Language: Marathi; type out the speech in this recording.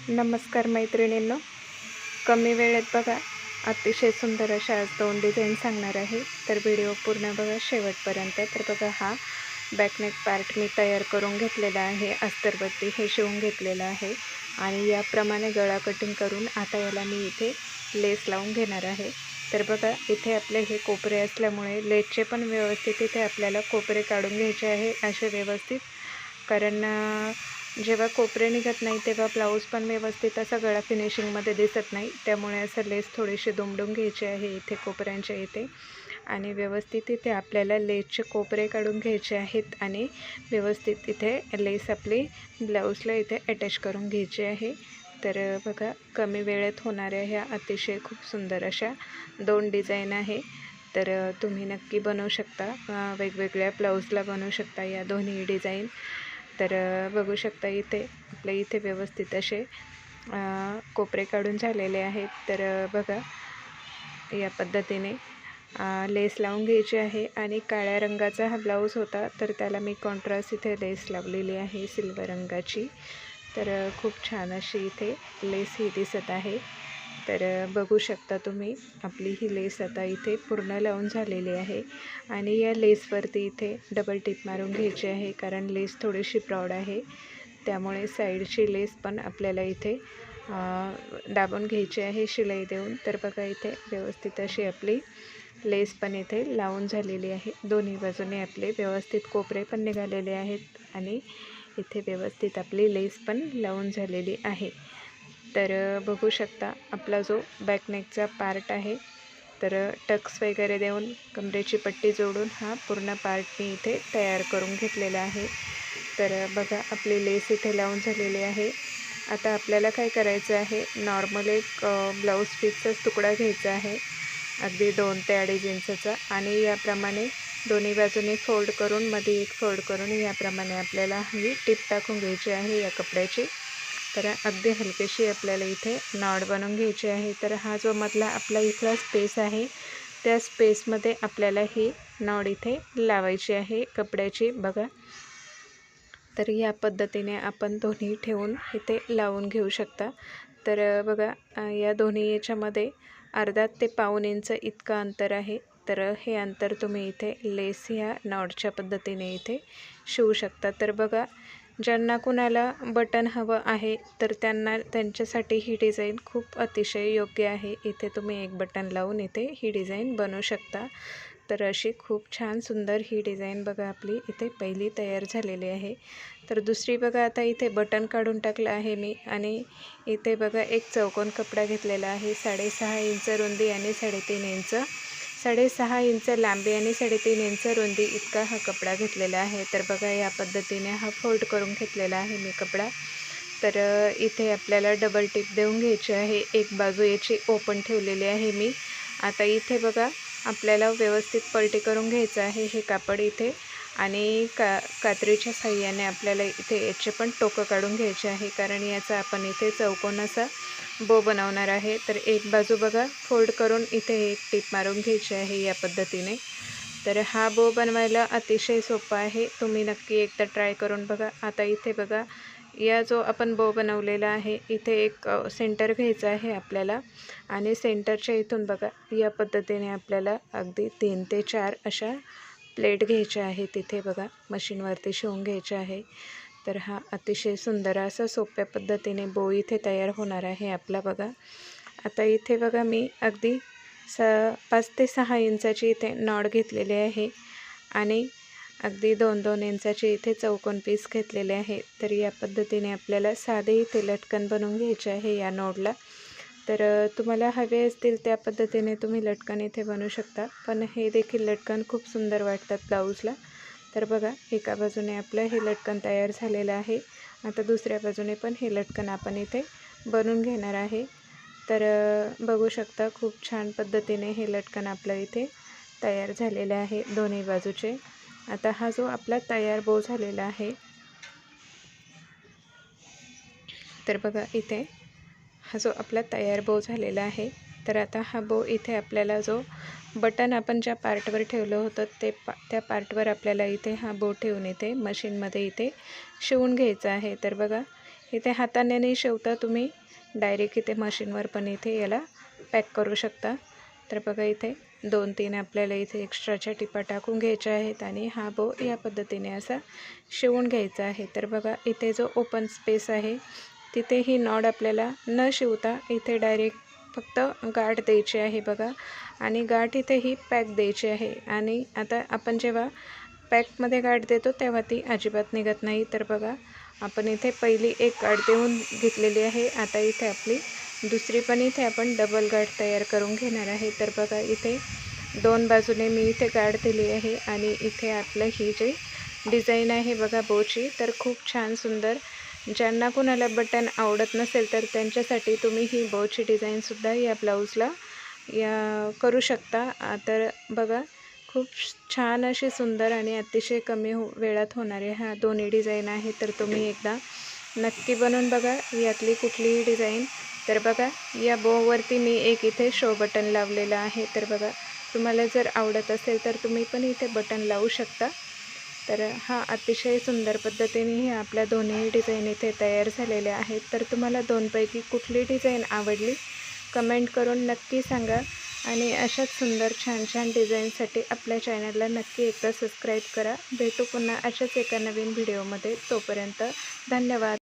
नमस्कार मैत्रिणींनो, कमी वेळेत बघा अतिशय सुंदर अशा आज 2 डिझाईन सांगणार आहे. तर व्हिडिओ पूर्ण बघा शेवटपर्यंत. तर बघा हा बॅकनेक पार्ट मी तयार करून घेतलेला आहे. अस्तरबत्ती हे शिवून घेतलेलं आहे आणि याप्रमाणे गळा कटिंग करून आता याला मी इथे लेस लावून घेणार आहे. तर बघा इथे आपले हे कोपरे असल्यामुळे लेसचे पण व्यवस्थित इथे आपल्याला कोपरे काढून घ्यायचे आहे असे व्यवस्थित, कारण जेव्हा कोपरे निघत नाही तेव्हा ब्लाऊज पण व्यवस्थित असा गळा फिनिशिंगमध्ये दिसत नाही. त्यामुळे असं लेस थोडीशी दुमडून घ्यायची आहे इथे कोपऱ्यांच्या इथे आणि व्यवस्थित इथे आपल्याला लेसचे कोपरे काढून घ्यायचे आहेत आणि व्यवस्थित इथे लेस आपली ब्लाऊजला इथे अटॅच करून घ्यायची आहे. तर बघा कमी वेळेत होणाऱ्या ह्या अतिशय खूप सुंदर अशा 2 डिझाईन आहे. तर तुम्ही नक्की बनवू शकता, वेगवेगळ्या ब्लाऊजला बनवू शकता या दोन्ही डिझाईन. तर बघू शकता इथे आपल्या इथे व्यवस्थित असे कोपरे काढून झालेले आहेत. तर बघा या पद्धतीने लेस लावून घ्यायची आहे आणि काळ्या रंगाचा हा ब्लाऊज होता, तर त्याला मी कॉन्ट्रास्ट इथे लेस लावलेली आहे सिल्वर रंगाची. तर खूप छान अशी इथे लेस ही दिसत आहे. तर बघू शकता तुम्ही आपली ही लेस आता इथे पूर्ण लावून झालेली आहे आणि या लेसवरती इथे डबल टिप मारून घ्यायची आहे, कारण लेस थोडीशी ब्रॉड आहे. त्यामुळे साईडची लेस पण आपल्याला इथे दाबून घ्यायची आहे शिलाई देऊन. तर बघा इथे व्यवस्थित अशी आपली लेस पण इथे लावून झालेली आहे. दोन्ही बाजूने आपले व्यवस्थित कोपरे पण निघालेले आहेत आणि इथे व्यवस्थित आपली लेस पण लावून झालेली आहे. तर बघू शकता आपला जो बॅकनेकचा पार्ट आहे, तर टक्स वगैरे देऊन कमरेची पट्टी जोडून हा पूर्ण पार्ट मी इथे तयार करून घेतलेला आहे. तर बघा आपली लेस इथे लावून झालेली आहे. आता आपल्याला काय करायचं आहे, नॉर्मल एक ब्लाऊज पीसचाच तुकडा घ्यायचा आहे, अगदी 2 ते 2.5 इंचचा आणि याप्रमाणे दोन्ही बाजूने फोल्ड करून मध्ये एक फोल्ड करून याप्रमाणे आपल्याला ही टिप टाकून घ्यायची आहे या कपड्याची. तर अगदी हलकीशी आपल्याला इथे नॉट बनवून घ्यायची आहे. तर हा जो मधला आपला इथला स्पेस आहे, त्या स्पेसमध्ये आपल्याला ही नॉट इथे लावायची आहे कपड्याची बघा. तर या पद्धतीने आपण दोन्ही ठेवून इथे लावून घेऊ शकता. तर बघा या दोन्ही याच्यामध्ये अर्धा ते पाऊण इंच इतकं अंतर आहे. तर हे अंतर तुम्ही इथे लेस ह्या नॉटच्या पद्धतीने इथे शिवू शकता. तर बघा ज्यांना कुणाला बटन हवं आहे, तर त्यांच्यासाठी ही डिझाईन खूप अतिशय योग्य आहे. इथे तुम्ही एक बटन लावून इथे ही डिझाईन बनवू शकता. तर अशी खूप छान सुंदर ही डिझाईन बघा आपली इथे पहिली तयार झालेली आहे. तर दुसरी बघा आता इथे बटन काढून टाकलं आहे मी आणि इथे बघा एक चौकोन कपडा घेतलेला आहे. 6.5 इंच रुंदी आणि 3.5 इंच 6.5 इंच लांबी आणि 3.5 इंच रुंदी इतका हा कपडा घेतलेला आहे. तर बघा या पद्धतीने हा फोल्ड करून घेतलेला आहे मी कपडा. तर इथे आपल्याला डबल टिप देऊन घ्यायची आहे. एक बाजू याची ओपन ठेवलेली आहे मी. आता इथे बघा आपल्याला व्यवस्थित पलटी करून घ्यायचं आहे हे कापड इथे आणि कात्रीच्या साहाय्याने आपल्याला इथे याचे पण टोकं काढून घ्यायचे आहे, कारण याचा आपण इथे चौकोन असा बो बनवणार आहे. तर एक बाजू बघा फोल्ड करून इथे एक टिप मारून घ्यायची आहे या पद्धतीने. तर हा बो बनवायला अतिशय सोपा आहे, तुम्ही नक्की एकदा ट्राय करून बघा. आता इथे बघा या जो आपण बो बनवलेला आहे, इथे एक सेंटर घ्यायचा आहे आपल्याला आणि सेंटरच्या इथून बघा या पद्धतीने आपल्याला अगदी 3 ते 4 अशा प्लेट घ्यायच्या आहे. तिथे बघा मशीनवरती शिवून घ्यायचे आहे. तर हा अतिशय सुंदर असा सोप्या पद्धतीने बो इथे तयार होणार आहे आपला बघा. आता इथे बघा मी अगदी 5 ते 6 इंचाची इथे नॉट घेतलेली आहे आणि अगदी 2-2 इंचाचे इथे चौकोन पीस घेतलेले आहे. तर या पद्धतीने आपल्याला साधे इथे लटकन बनवून घ्यायचे आहे या नॉटला. तर तुम्हाला हवे असतील त्या पद्धतीने तुम्ही लटकन इथे बनवू शकता, पण हे देखील लटकन खूप सुंदर वाटतात ब्लाऊजला. तर बघा एका बाजूने आपलं हे लटकन तयार झालेलं आहे. आता दुसऱ्या बाजूने पण हे लटकन आपण इथे बनवून घेणार आहे. तर बघू शकता खूप छान पद्धतीने हे लटकन आपलं इथे तयार झालेलं आहे दोन्ही बाजूचे. आता हा जो आपला तयार बो झालेला आहे, तर बघा इथे हा जो आपला तयार बो झालेला आहे, तर आता हा बो इथे आपल्याला जो बटन आपण ज्या पार्टवर ठेवलं होतं त्या पार्टवर आपल्याला इथे हा बो ठेवून इथे मशीनमध्ये इथे शिवून घ्यायचा आहे. तर बघा इथे हाताने नाही शिवता तुम्ही डायरेक्ट इथे मशीनवर पण इथे याला पॅक करू शकता। तर बघा इथे 2-3 आपल्याला इथे एक्स्ट्राच्या टिपा टाकून घ्यायच्या आहेत आणि हा बो या पद्धतीने असा शिवून घ्यायचा आहे। तर बघा इथे जो ओपन स्पेस आहे तिथे ही नॉड आपल्याला न शिवता इथे डायरेक्ट फक्त गाठ द्यायची आहे बघा, आणि गाठ इथे ही पॅक द्यायची आहे। आणि आता आपण जेव्हा पॅकमध्ये गाठ देतो तेव्हा ती अजिबात निघत नाही। तर बघा आपण इथे पहिली एक गाठ देऊन घेतलेली आहे, आता इथे आपली दुसरी पण इथे आपण डबल गाठ तयार करून घेणार आहे। तर बघा इथे 2 बाजूने मी इथे गाठ दिली आहे आणि इथे आपलं ही जी डिझाईन आहे बघा बोची, तर खूप छान सुंदर, ज्यांना कुणाला बटन आवडत नसेल तर त्यांच्यासाठी तुम्ही ही बोची डिझाईनसुद्धा या ब्लाऊजला करू शकता। तर बघा खूप छान अशी सुंदर आणि अतिशय कमी वेळात होणारे ह्या दोन्ही डिझाईन आहे। तर तुम्ही एकदा नक्की बनवून बघा यातली कुठलीही डिझाईन। तर बघा या बोवरती मी एक इथे शो बटन लावलेलं आहे। तर बघा तुम्हाला जर आवडत असेल तर तुम्ही पण इथे बटन लावू शकता। तर हा अतिशय सुंदर पद्धतीने आपल्या दोन्ही डिझाईन इथे तयार झालेल्या आहेत। तर तुम्हाला दोनपैकी कुठली डिझाईन आवडली कमेंट करून नक्की सांगा, आणि अशाच सुंदर छान छान डिझाईनसाठी आपल्या चॅनलला नक्की एकदा सबस्क्राईब करा। भेटू पुन्हा अशाच एका नवीन व्हिडिओमध्ये, तोपर्यंत धन्यवाद।